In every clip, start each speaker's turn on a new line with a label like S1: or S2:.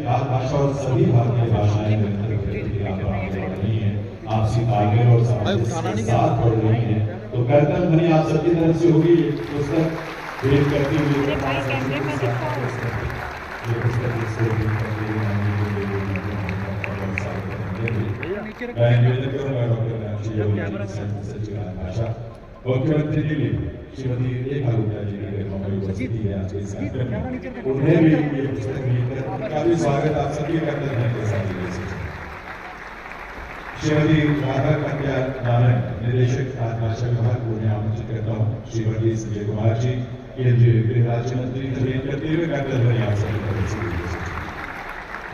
S1: राजभाषा और सभी भारतीय भाषाएं निरंतर प्रगति आगे बढ़ रही हैं, आपसी तालमेल और सामंजस्य के साथ बढ़ रही हैं। तो करतल ध्वनि आप सबकी तरफ से होगी। ये पुस्तक भेंट करती हुई ये मैं निवेदन करूंगा डॉक्टर सचिव भाषा मुख्यमंत्री जी ने श्रीमती रेखा गुप्ता जी की हमारी उपस्थिति है आज के इस कार्यक्रम में। उन्हें भी ये पुस्तक मिलकर उनका भी स्वागत आप सभी करते हैं के साथ। श्रीमती राधा कन्या नारायण निदेशक राजभाषा विभाग को मैं आमंत्रित करता हूँ। श्रीमती संजय कुमार जी केंद्रीय गृह राज्य मंत्री भेंट करते हुए करतल ध्वनि आप सभी तरफ।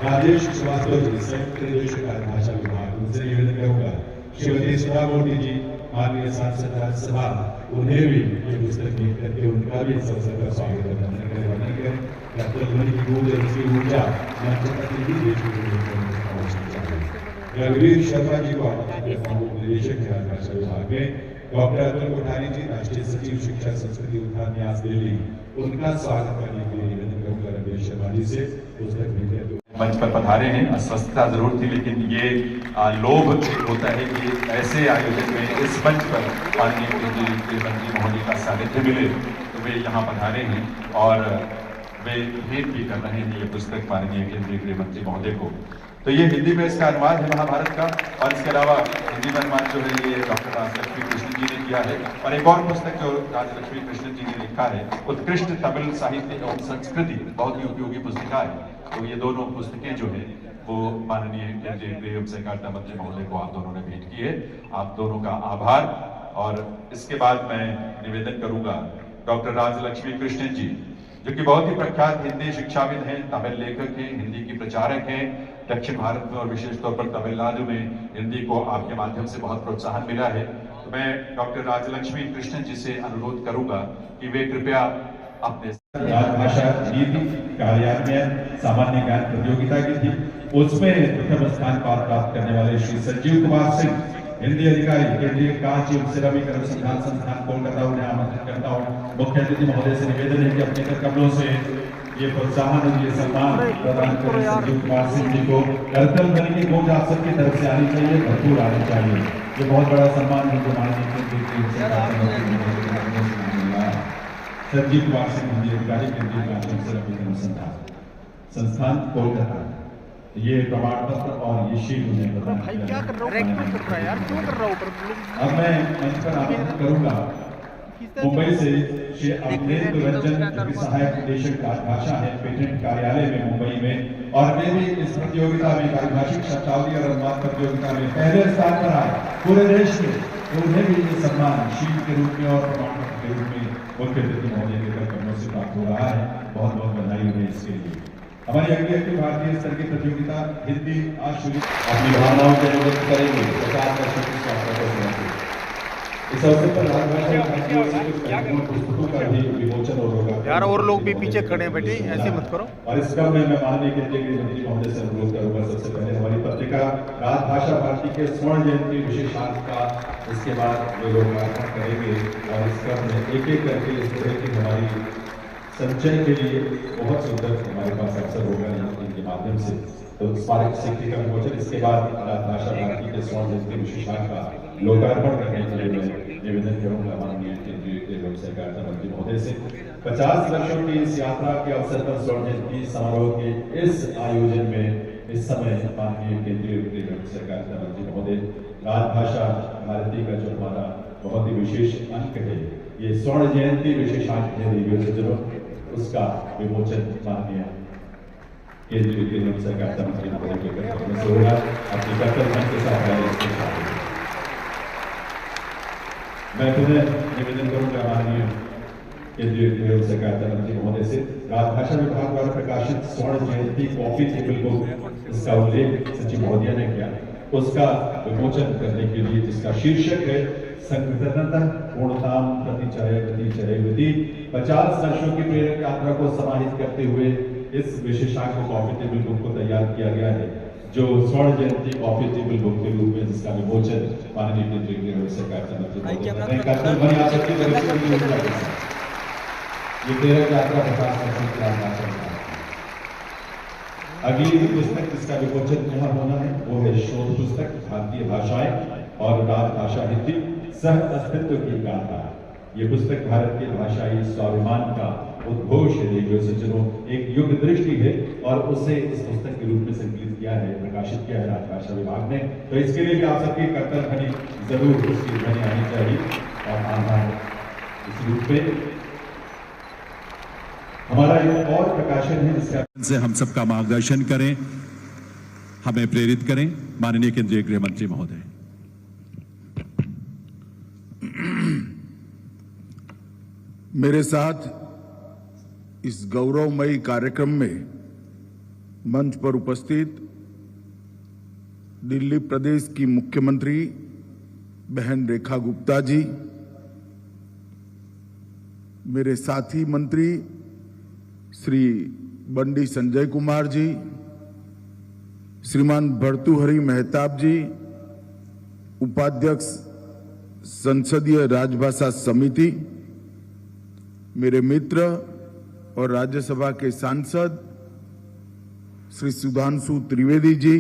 S1: राजेश श्रीवास्तव जी संयुक्त निदेशक राजभाषा विभाग, उनसे निवेदन करूंगा। श्रीमती सुधा मोदी जी माननीय सांसद राज्यसभा, उन्हें भी ये पुस्तक भेंट करके उनका भी इस अवसर पर स्वागत वर्णन करें। करतल ध्वनि की गूंज और उसकी ऊर्जा रघुवीर शर्मा जी को आमंत्रित करता हूँ, निदेशक राजभाषा विभाग में। डॉक्टर अतुल कोठारी जी राष्ट्रीय सचिव शिक्षा संस्कृति उत्थान न्यास दिल्ली, उनका स्वागत करने के लिए निवेदन करूंगा रघुवीर शर्मा जी से। पुस्तक भेंट करके
S2: मंच पर पधारे हैं। अस्वस्थता जरूर थी, लेकिन ये लोभ होता है कि ऐसे आयोजन में इस मंच पर माननीय केंद्रीय गृह मंत्री महोदय का सानिध्य मिले, तो वे यहाँ पधारे हैं और वे भेंट भी कर रहे हैं ये पुस्तक माननीय केंद्रीय गृह मंत्री महोदय को। तो ये हिंदी में इसका अनुवाद है महाभारत का, और इसके अलावा हिंदी में अनुवाद जो है ये डॉक्टर राजलक्ष्मी कृष्ण जी ने किया है। और एक और पुस्तक जो राजलक्ष्मी कृष्ण जी ने लिखा है, उत्कृष्ट तमिल साहित्य एवं संस्कृति, बहुत ही उपयोगी पुस्तिका है। तो ये दोनों पुस्तकें जो है वो माननीय केंद्रीय गृह एवं सहकारिता मंत्री महोदय को आप दोनों ने भेंट की है। आप दोनों का आभार। और इसके बाद मैं निवेदन करूंगा डॉक्टर राजलक्ष्मी कृष्णन जी, जो कि बहुत ही प्रख्यात हिंदी शिक्षाविद हैं, तमिल लेखक हैं, हिंदी की प्रचारक हैं। दक्षिण भारत में और विशेष तौर पर तमिलनाडु में हिंदी को आपके माध्यम से बहुत प्रोत्साहन मिला है। तो मैं डॉक्टर राजलक्ष्मी कृष्णन जी से अनुरोध करूंगा कि वे कृपया अपने
S1: राजभाषा नीति कार्यान्वयन सामान्य ज्ञान प्रतियोगिता की थी, उसमें प्रथम स्थान प्राप्त करने वाले श्री संजीव कुमार सिंह, हिंदी अधिकारी, केंद्रीय कांच एवं सिरामिक अनुसंधान संस्थान कोलकाता, उन्हें आमंत्रित करता हूँ। मुख्य अतिथि महोदय से निवेदन है कि अपने कर कमलों से ये प्रोत्साहन और ये सम्मान प्रदान करें संजीव कुमार सिंह जी को। करतल ध्वनि की गूंज आप सबकी तरफ से आनी चाहिए, भरपूर आनी चाहिए। ये बहुत बड़ा सम्मान है जो माननीय संजीव कुमार सिंह, हिंदी अधिकारी, केंद्रीय कांच एवं सिरामिक अनुसंधान संस्थान कोलकाता, ये प्रमाण पत्र और ये शीट उन्हें प्रदान किया। अब मैं मंच पर आमंत्रित करूंगा मुंबई से श्री अमरेंद्र रंजन, जो कि सहायक निदेशक राजभाषा है पेटेंट कार्यालय में मुंबई में, और वे भी इस प्रतियोगिता में पारिभाषिक शब्दावली और अनुवाद प्रतियोगिता में पहले स्थान पर आए पूरे देश में। तो उन्हें भी ये सम्मान शीट के रूप में और प्रमाण पत्र के रूप में मुख्य अतिथि महोदय के कमलों से प्राप्त हो रहा है। बहुत बहुत बधाई हुई इसके लिए। हमारी अगली भारतीय स्तर की प्रतियोगिता हिंदी आज शुरू अपनी भावनाओं के अभिव्यक्त करेंगे। 50 वर्षों की स्वास्थ्य इस अवसर पर राजभाषा पुस्तकों का भी विमोचन होगा
S3: यार, और लोग भी पीछे खड़े हैं बेटे, ऐसे मत करो।
S1: और इस क्रम में मैं माननीय केंद्रीय गृह मंत्री महोदय से अनुरोध करूंगा, सबसे पहले हमारी पत्रिका राजभाषा भारती के स्वर्ण जयंती विशेषांक का इसके बाद वे लोकार्पण करेंगे। और इस क्रम में एक एक करके इस तरह की हमारी संचय के लिए बहुत सुंदर हमारे पास अवसर होगा इनके माध्यम से। तो स्मारक सिक्के का विमोचन, इसके बाद राजभाषा भारती के स्वर्ण जयंती विशेषांक का लोकार्पण करने के लिए मैं निवेदन करूंगा माननीय केंद्रीय गृह एवं सहकारिता मंत्री महोदय से। 50 वर्षों की इस यात्रा के अवसर पर स्वर्ण जयंती समारोह के इस आयोजन में इस समय माननीय केंद्रीय गृह एवं सहकारिता मंत्री महोदय राजभाषा भारती का जो हमारा बहुत ही विशेष अंक है, ये स्वर्ण जयंती विशेषांक है रेडियो, उसका विमोचन माननीय केंद्रीय गृह एवं सहकारिता मंत्री महोदय के करतल से होगा। अपने करतल मन के साथ मैं पुनः निवेदन करूंगा माननीय केंद्रीय गृह एवं सहकारिता मंत्री महोदय से, राजभाषा विभाग द्वारा प्रकाशित स्वर्ण जयंती कॉफी टेबल बुक, इसका उल्लेख सचिव महोदय ने किया, उसका विमोचन करने के लिए, जिसका शीर्षक है संकीर्तनतः पूर्णताम प्रतिचर्यवती। 50 वर्षों की प्रेरक यात्रा को समाहित करते हुए इस विशेषांक कॉफी टेबल बुक को तैयार किया गया है, जो स्वर्ण जयंती कॉफी टेबल बुक के रूप में, जिसका विमोचन माननीय केंद्रीय गृह एवं सहकारिता मंत्री ये प्रेरक यात्रा 50 वर्षों की अगली पुस्तक जिसका विमोचन यहाँ होना है वो है शोध पुस्तक भारतीय भाषाएं और राजभाषा हिंदी सह अस्तित्व की गाथा। ये पुस्तक भारत के भाषाई स्वाभिमान का उद्घोष है। रेडियो सज्जनों, एक युग दृष्टि है और उसे इस पुस्तक के रूप में संकलित किया है, प्रकाशित किया है राजभाषा विभाग ने। तो इसके लिए भी आप सबकी कर्तव्य ध्वनि जरूर उसकी ध्वनि आनी चाहिए और आभार। इस रूप में हमारा एक और प्रकाशन है जिसका
S4: से हम सबका मार्गदर्शन करें, हमें प्रेरित करें। माननीय केंद्रीय गृह मंत्री महोदय।
S5: मेरे साथ इस गौरवमयी कार्यक्रम में मंच पर उपस्थित दिल्ली प्रदेश की मुख्यमंत्री बहन रेखा गुप्ता जी, मेरे साथी मंत्री श्री बंडी संजय कुमार जी, श्रीमान भर्तृहरि मेहताब जी, उपाध्यक्ष संसदीय राजभाषा समिति, मेरे मित्र और राज्यसभा के सांसद श्री सुधांशु त्रिवेदी जी,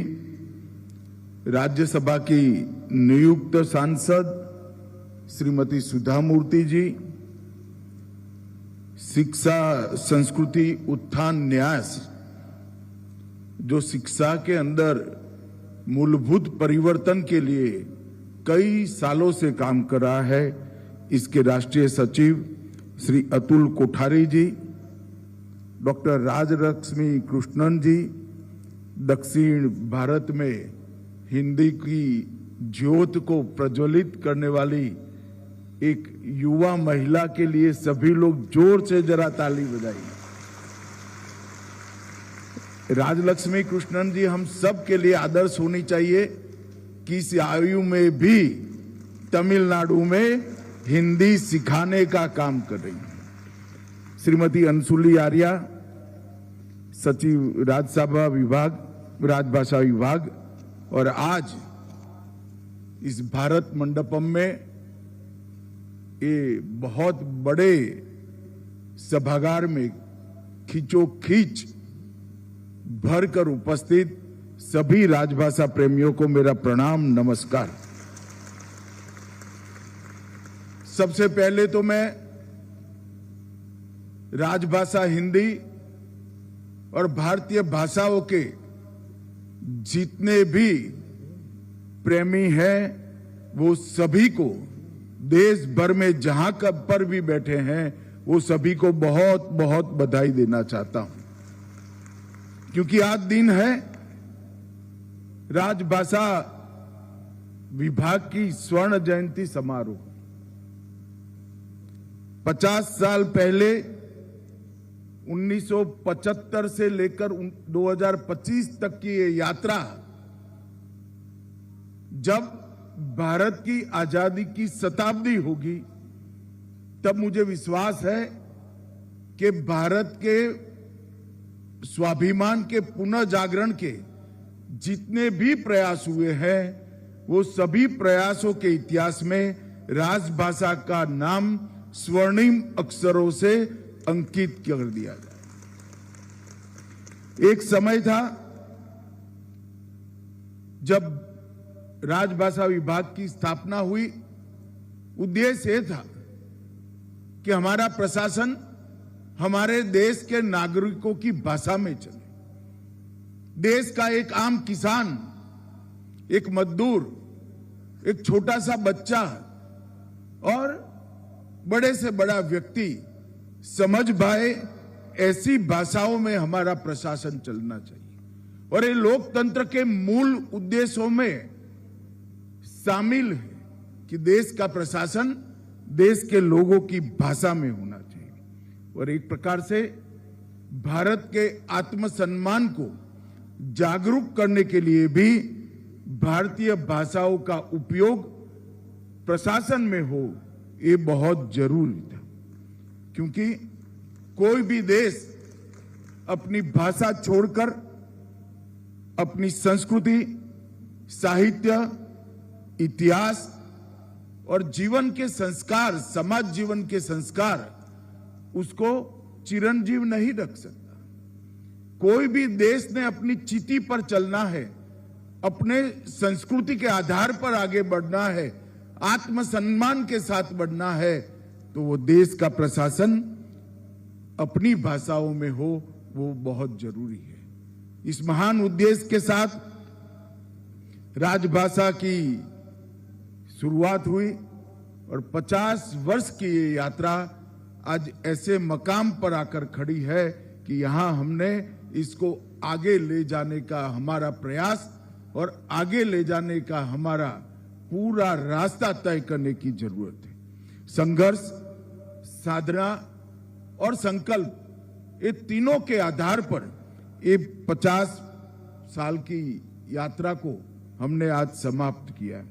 S5: राज्यसभा की नियुक्त सांसद श्रीमती सुधा मूर्ति जी, शिक्षा संस्कृति उत्थान न्यास जो शिक्षा के अंदर मूलभूत परिवर्तन के लिए कई सालों से काम कर रहा है, इसके राष्ट्रीय सचिव श्री अतुल कोठारी जी, डॉक्टर राजलक्ष्मी कृष्णन जी, दक्षिण भारत में हिंदी की ज्योत को प्रज्वलित करने वाली एक युवा महिला के लिए सभी लोग जोर से जरा ताली बजाइए। राजलक्ष्मी कृष्णन जी हम सब के लिए आदर्श होनी चाहिए कि इस आयु में भी तमिलनाडु में हिंदी सिखाने का काम कर रही है। श्रीमती अंशुली आर्या, सचिव राज्यसभा विभाग राजभाषा विभाग, और आज इस भारत मंडपम में ये बहुत बड़े सभागार में खींचोखींच भरकर उपस्थित सभी राजभाषा प्रेमियों को मेरा प्रणाम, नमस्कार। सबसे पहले तो मैं राजभाषा हिंदी और भारतीय भाषाओं के जितने भी प्रेमी हैं वो सभी को देश भर में जहां कब पर भी बैठे हैं वो सभी को बहुत बहुत बधाई देना चाहता हूं, क्योंकि आज दिन है राजभाषा विभाग की स्वर्ण जयंती समारोह। 50 साल पहले 1975 से लेकर 2025 तक की ये यात्रा, जब भारत की आजादी की शताब्दी होगी तब मुझे विश्वास है कि भारत के स्वाभिमान के पुनः जागरण के जितने भी प्रयास हुए हैं वो सभी प्रयासों के इतिहास में राजभाषा का नाम स्वर्णिम अक्षरों से अंकित कर दिया जाए। एक समय था जब राजभाषा विभाग की स्थापना हुई, उद्देश्य यह था कि हमारा प्रशासन हमारे देश के नागरिकों की भाषा में चले। देश का एक आम किसान, एक मजदूर, एक छोटा सा बच्चा और बड़े से बड़ा व्यक्ति समझ पाए, ऐसी भाषाओं में हमारा प्रशासन चलना चाहिए। और ये लोकतंत्र के मूल उद्देश्यों में शामिल है कि देश का प्रशासन देश के लोगों की भाषा में होना चाहिए। और एक प्रकार से भारत के आत्मसम्मान को जागरूक करने के लिए भी भारतीय भाषाओं का उपयोग प्रशासन में हो, ये बहुत जरूरी था, क्योंकि कोई भी देश अपनी भाषा छोड़कर अपनी संस्कृति, साहित्य, इतिहास और जीवन के संस्कार, समाज जीवन के संस्कार उसको चिरंजीव नहीं रख सकता। कोई भी देश ने अपनी चिति पर चलना है, अपने संस्कृति के आधार पर आगे बढ़ना है, आत्मसम्मान के साथ बढ़ना है, तो वो देश का प्रशासन अपनी भाषाओं में हो, वो बहुत जरूरी है। इस महान उद्देश्य के साथ राजभाषा की शुरुआत हुई और 50 वर्ष की ये यात्रा आज ऐसे मकाम पर आकर खड़ी है कि यहां हमने इसको आगे ले जाने का हमारा प्रयास और आगे ले जाने का हमारा पूरा रास्ता तय करने की जरूरत है। संघर्ष, साधना और संकल्प, ये तीनों के आधार पर ये 50 साल की यात्रा को हमने आज समाप्त किया है।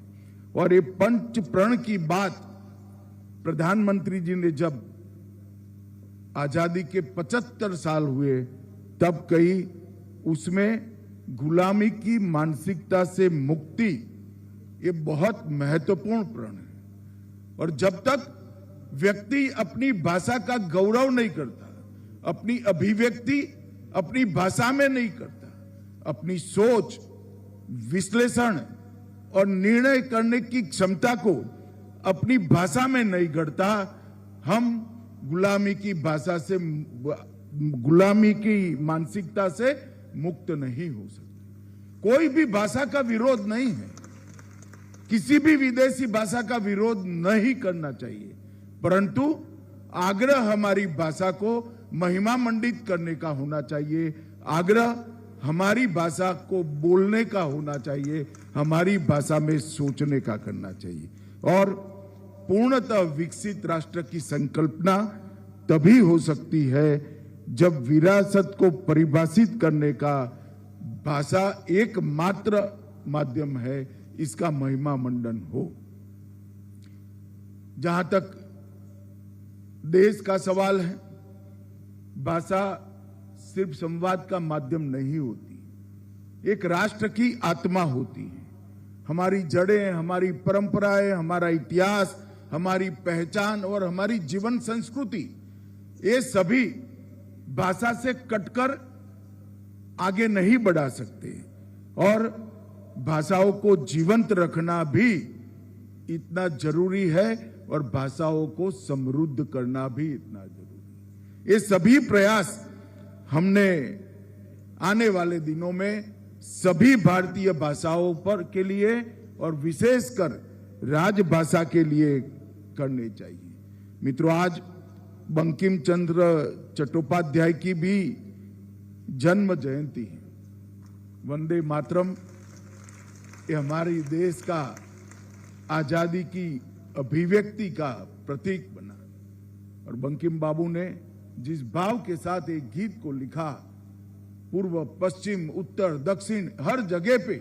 S5: और ये पंच प्रण की बात प्रधानमंत्री जी ने जब आजादी के 75 साल हुए तब कही, उसमें गुलामी की मानसिकता से मुक्ति, ये बहुत महत्वपूर्ण प्रण है। और जब तक व्यक्ति अपनी भाषा का गौरव नहीं करता, अपनी अभिव्यक्ति अपनी भाषा में नहीं करता, अपनी सोच, विश्लेषण और निर्णय करने की क्षमता को अपनी भाषा में नहीं गढ़ता, हम गुलामी की भाषा से, गुलामी की मानसिकता से मुक्त नहीं हो सकते। कोई भी भाषा का विरोध नहीं है, किसी भी विदेशी भाषा का विरोध नहीं करना चाहिए, परंतु आग्रह हमारी भाषा को महिमा मंडित करने का होना चाहिए, आग्रह हमारी भाषा को बोलने का होना चाहिए, हमारी भाषा में सोचने का करना चाहिए। और पूर्णतः विकसित राष्ट्र की संकल्पना तभी हो सकती है जब विरासत को परिभाषित करने का भाषा एकमात्र माध्यम है, इसका महिमा मंडन हो। जहां तक देश का सवाल है, भाषा सिर्फ संवाद का माध्यम नहीं होती, एक राष्ट्र की आत्मा होती है। हमारी जड़ें, हमारी परंपराएं, हमारा इतिहास, हमारी पहचान और हमारी जीवन संस्कृति, ये सभी भाषा से कटकर आगे नहीं बढ़ा सकते। और भाषाओं को जीवंत रखना भी इतना जरूरी है और भाषाओं को समृद्ध करना भी इतना जरूरी है। ये सभी प्रयास हमने आने वाले दिनों में सभी भारतीय भाषाओं पर के लिए और विशेषकर राजभाषा के लिए करने चाहिए। मित्रों, आज बंकिम चंद्र चट्टोपाध्याय की भी जन्म जयंती है। वंदे मातरम ये हमारे देश का आजादी की अभिव्यक्ति का प्रतीक बना। और बंकिम बाबू ने जिस भाव के साथ एक गीत को लिखा, पूर्व, पश्चिम, उत्तर, दक्षिण, हर जगह पे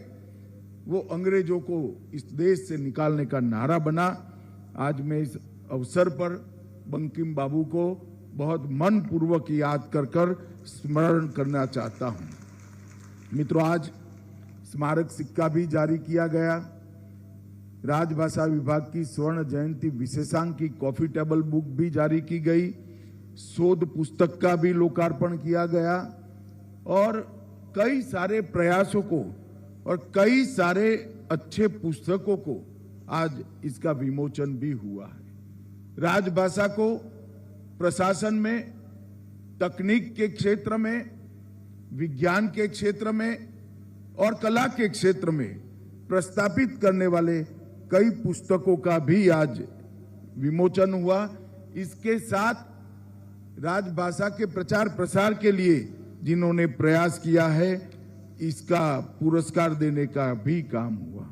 S5: वो अंग्रेजों को इस देश से निकालने का नारा बना। आज मैं इस अवसर पर बंकिम बाबू को बहुत मन पूर्वक याद कर स्मरण करना चाहता हूं। मित्रों, आज स्मारक सिक्का भी जारी किया गया। राजभाषा विभाग की स्वर्ण जयंती विशेषांक की कॉफी टेबल बुक भी जारी की गई। शोध पुस्तक का भी लोकार्पण किया गया और कई सारे प्रयासों को और कई सारे अच्छे पुस्तकों को आज इसका विमोचन भी हुआ है। राजभाषा को प्रशासन में, तकनीक के क्षेत्र में, विज्ञान के क्षेत्र में और कला के क्षेत्र में प्रस्तापित करने वाले कई पुस्तकों का भी आज विमोचन हुआ। इसके साथ राजभाषा के प्रचार प्रसार के लिए जिन्होंने प्रयास किया है, इसका पुरस्कार देने का भी काम हुआ।